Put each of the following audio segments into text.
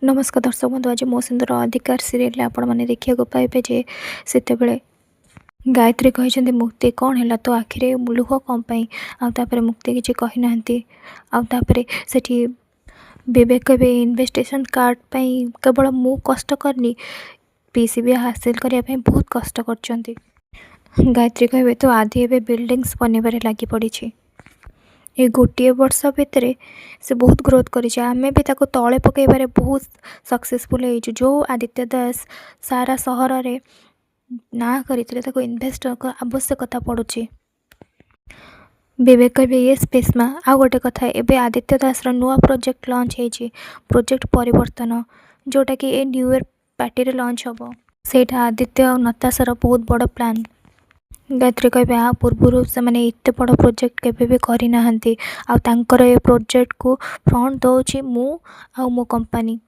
नमस्कार दर्शक बंधु, आज मो सिंधुर अधिकार सीरियल आपण मैंने देखा पाइबे जे से गायत्री कहते मुक्ति कौन है तो आखिरे लुह कौन पाई मुक्ति किसी कही ना से विवेक भी इन्वेस्टेशन कार्ड पाई केवल मु कष्ट करनी पीसी भी हासिल करने बहुत कष्ट कर गायत्री कहे तो आदि एवं बिल्डिंग्स बनवार लगी पड़ी ये गोटे वर्ष भितर से बहुत ग्रोथ करें भी ताको तले पकड़ बहुत सक्सेसफुल जो आदित्य दास सारा सहर रे ना करते इन्वेस्ट आवश्यकता पड़ुची। विवेक भी ये स्पेस में आ गोटे कथा एवं आदित्य दास नुआ प्रोजेक्ट लॉन्च हो प्रोजेक्ट परिवर्तन जोटा कि ए न्यू ईयर पार्टी रे लॉन्च हम सेटा आदित्य और नताशार बहुत बड़ प्लान। गायत्री कहे आ पूर्व से मैंने एत बड़ प्रोजेक्ट केवे भी करना ए प्रोजेक्ट को फ्रंट दौर मो कंपनी।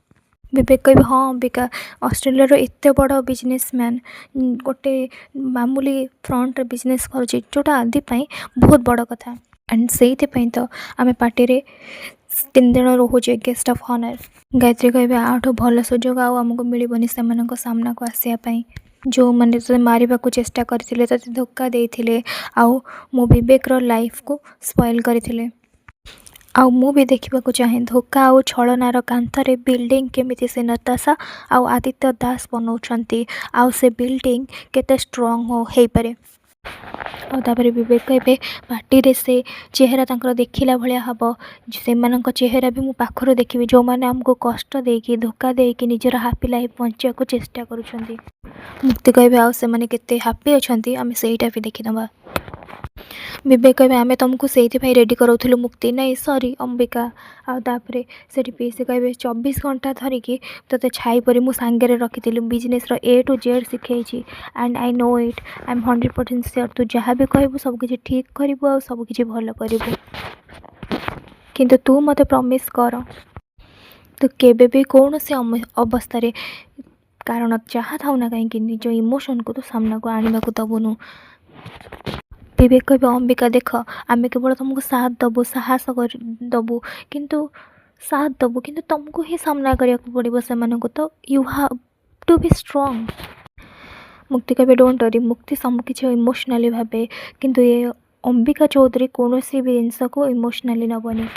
विवेक कहे हाँ अंबिका ऑस्ट्रेलिया एत बड़ बिजनेसमैन गोटे मामूली फ्रंट बिजनेस करोटा आदि बहुत बड़ कथा एंड से तो आम पार्टी रे 3 दिन रोचे गेस्ट ऑफ ऑनर। गायत्री कहे आठ भल सुजोग आमको मिलबनी से सामना को आसापी जो मैंने तो मारिबा को चेष्टा करथिले तो धोखा देथिले आउ मो विवेक रो लाइफ को स्पॉइल करथिले आउ मु भी देखा चाहे धोखा आउ छलनार कांथरे बिल्डिंग केमिति से नताशा आउ आदित्य दास बनाउछंती आउ से बिल्डिंग केते स्ट्रांग हो पारे। और विवेक कहे पार्टी रे से चेहरा तंकर देखिला भलिया हबो से चेहरा भी मु पाखरो देखिबी जो माने हमको कष्ट देकी धोखा देकी निजर हैप्पी लाइफ बंचिया को चेष्टा करूछंती। मुक्ति कहे आउ से माने केते हैप्पी अछंती आमे सेटा भी देखिदबा। विवेक कहे आमे तुमको से रेडी करूथलु मुक्ति नहीं सॉरी अंबिका आउे से पीसी कहे 24 घंटा धरिकी तो छाई परी मु सांगे रखी बिजनेस ए टू जेड शिखे and I know it I am 100% sure तू जहाँ भी कहबू सबकि ठीक करू आ सबकि भल करू किंतु तू मत प्रॉमिस कर तो केबे भी कौन से अवस्था रे कारण जहाँ थाउ ना कहीं निज इमोशन को तो सामना को आने को दबुनु। विवेक कहे अंबिका देख आमे केवल तुमको साथ दबु साहस दबु किंतु साथ दबु किंतु तुमको ही सामना करिया पड़ो से तो you have to be strong. Mukti कहे डोंट वरी मुक्ति सब किसी इमोशनाली भावे किंतु ये अंबिका चौधरी कौन भी जिनस को इमोशनाली नबनी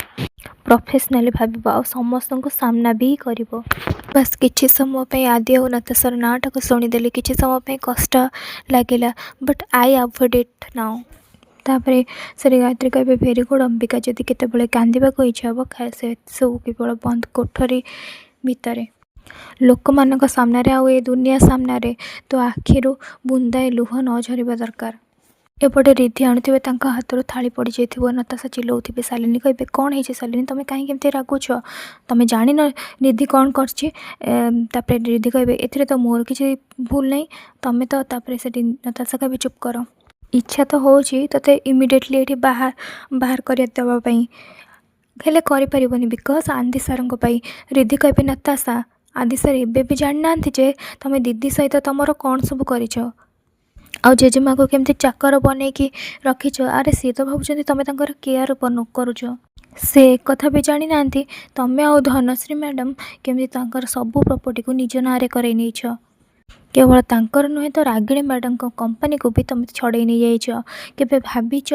प्रोफेशनाली भाव आ समस्त को सामना भी कर बस किसी समय आदि और नताशार नाटा को शुणीदेली किसी समय कष्ट लगे but I avoid it now. तापर से गायत्री कहे भेरी गुड अंबिका जदि केतबेले कांदिबा को इच्छा हम खाए से सब केवल बंद कोठरी भितर लोक मान सामने आउ ए दुनिया सामने तो आखिरु बुंदाए लुह न झरिबा दरकार। एपटे रिद्धि आणुवे हाथ थाली पड़ जाइए नताशा चिल्लाऊे शालिनी कहे कौन है शालिनी तुम कहीं केमती रागुच तुम जान रिद्धि कौन कर रिद्धि कहे ए तो मोर किसी भूल नहीं तुम तो से नताशा कहे चुप कर इच्छा तो हो ते इमिडिएटली ये बाहर कर देवाई हेले करें बिकज आंधी सार रिद्धि कहे नताशा आदि सार एबे भी जान ना जे तुम दीदी सहित तुम कौन सब कर आ जेजेमा को केमती चाकर बनईकि रखीच अरे सी तो भावुं तुम तर केयर करुच से एक कथा भी जानी ना तुम आ धनश्री मैडम केमती सबू प्रॉपर्टी को निज ना कर केवल तांकर नुहे तो रागिणी मैडम को कंपनी को भी तुम छड़े नहीं जाइए भाविच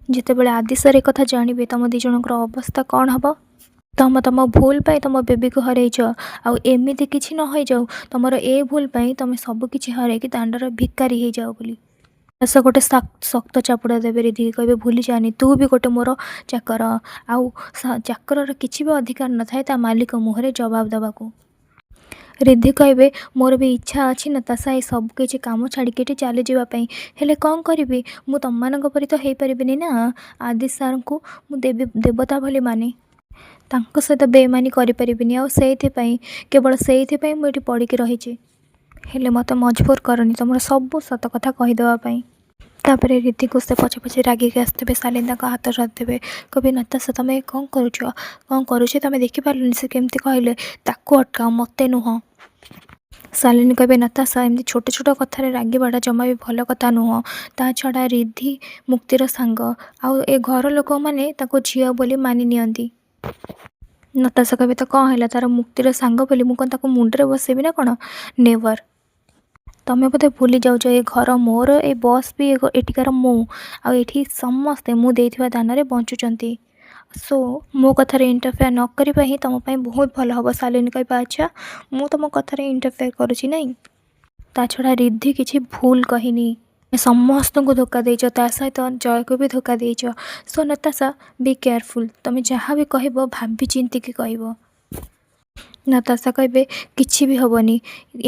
जिते बड़े आदिशर एक कथा जानवे तुम दी जनकर अवस्था कौन हम तुम तुम भूल पाई तुम बेबी को हरईच आमती किसी न हो जाऊ तुम ए भूल पाई तुम सबकि हर दांडर भिकारी हो जाओ बोली बस गोटे शक्त चापुड़ा देवे रिद्धि कहे भूली जानी तू भी गोटे मोर चाकर आउ चाकर किसी भी अधिकार न थाए ता मालिक मुहरे जवाब देवाक। रिद्धि कहे मोर भी इच्छा अच्छी नताशा ये सब किसी कम छाड़ी चली जावाई हेले कौन करी मु तुम मान परी तो हो पारि ना आदि सार को देवता भली माने तांको सहित बेमानी करें आउ केवल से मुझे पड़ी रही हेले मत मजबूर करनी तुम सब सत कथा कहीदेवाई। तापर रिद्धि को से पछे पछे रागिक आसते शालिनी हाथ रखिदेवे कभी नताशा तुम कौन करुच तुम देखिपारे से केमती कहले ताकू अटकाओ मत नुह। शालिनी कहे नताशा एमती छोट छोट कथार रागवाटा जमा भी भल कथा नुह ता छड़ा रिद्धि मुक्तिर सांग आउ ए घर लोक मैंने झील बोली मानि नियंती। ନତାଶା କହିବେ ତ କ'ଣ ହେଲା, ତାର ମୁକ୍ତିର ସାଙ୍ଗ ବୋଲି ମୁଁ କ'ଣ ତାକୁ ମୁଣ୍ଡରେ ବସେଇବି ନା କ'ଣ? ନେଭର। ତମେ ବୋଧେ ଭୁଲି ଯାଉଛ ଏ ଘର ମୋର, ଏ ବସ୍ ବି ଏଠିକାର ମୁଁ, ଆଉ ଏଠି ସମସ୍ତେ ମୁଁ ଦେଇଥିବା ଦାନରେ ବଞ୍ଚୁଛନ୍ତି। ସୋ ମୋ କଥାରେ ଇଣ୍ଟରଫେୟାର ନ କରିବା ହିଁ ତମ ପାଇଁ ବହୁତ ଭଲ ହେବ। ଶାଲିନୀ କହିବା ଆଚ୍ଛା ମୁଁ ତମ କଥାରେ ଇଣ୍ଟରଫେୟାର କରୁଛି ନାହିଁ? ତା ଛଡ଼ା ରିଦ୍ଧି କିଛି ଭୁଲ କହିନି। ତମେ ସମସ୍ତଙ୍କୁ ଧୋକା ଦେଇଛ, ତା ସହିତ ଜୟକୁ ବି ଧୋକା ଦେଇଛ। ସୋ ନତାଶା ବି କେୟାରଫୁଲ୍, ତମେ ଯାହା ବି କହିବ ଭାବି ଚିନ୍ତିକି କହିବ। ନତାଶା କହିବେ କିଛି ବି ହେବନି,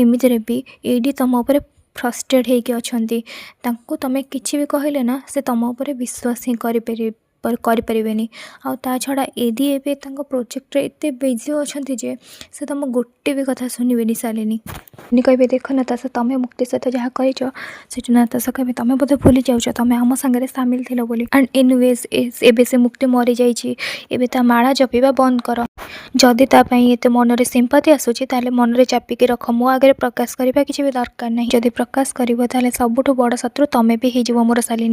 ଏମିତିରେ ବି ଏଇଠି ତମ ଉପରେ ଫ୍ରଷ୍ଟ୍ରେଟ୍ ହେଇକି ଅଛନ୍ତି। ତାଙ୍କୁ ତମେ କିଛି ବି କହିଲେ ନା ସେ ତମ ଉପରେ ବିଶ୍ୱାସ ହିଁ କରିପାରିବେନି। ଆଉ ତା ଛଡ଼ା ଏଦି ଏବେ ତାଙ୍କ ପ୍ରୋଜେକ୍ଟରେ ଏତେ ବିଜି ଅଛନ୍ତି ଯେ ସେ ତମ ଗୋଟେ ବି କଥା ଶୁଣିବେନି। ଶାଲିନୀ କହିବେ ଦେଖ ନତାଶା ତମେ ମୁକ୍ତି ସହିତ ଯାହା କରିଛ ସେଠି ନତାଶା କହିବେ ତମେ ବୋଧେ ଭୁଲି ଯାଉଛ ତମେ ଆମ ସାଙ୍ଗରେ ସାମିଲ ଥିଲ ବୋଲି। ଆଣ୍ଡ ଏନିୱେଜ୍ ଏବେ ସେ ମୁକ୍ତି ମରିଯାଇଛି, ଏବେ ତା ମାଳା ଜପିବା ବନ୍ଦ କର। ଯଦି ତା ପାଇଁ ଏତେ ମନରେ ସିମ୍ପାତି ଆସୁଛି ତାହେଲେ ମନରେ ଚାପିକି ରଖ, ମୋ ଆଗରେ ପ୍ରକାଶ କରିବା କିଛି ବି ଦରକାର ନାହିଁ। ଯଦି ପ୍ରକାଶ କରିବ ତାହେଲେ ସବୁଠୁ ବଡ଼ ଶତ୍ରୁ ତମେ ବି ହେଇଯିବ ମୋର ଶାଲିନୀ।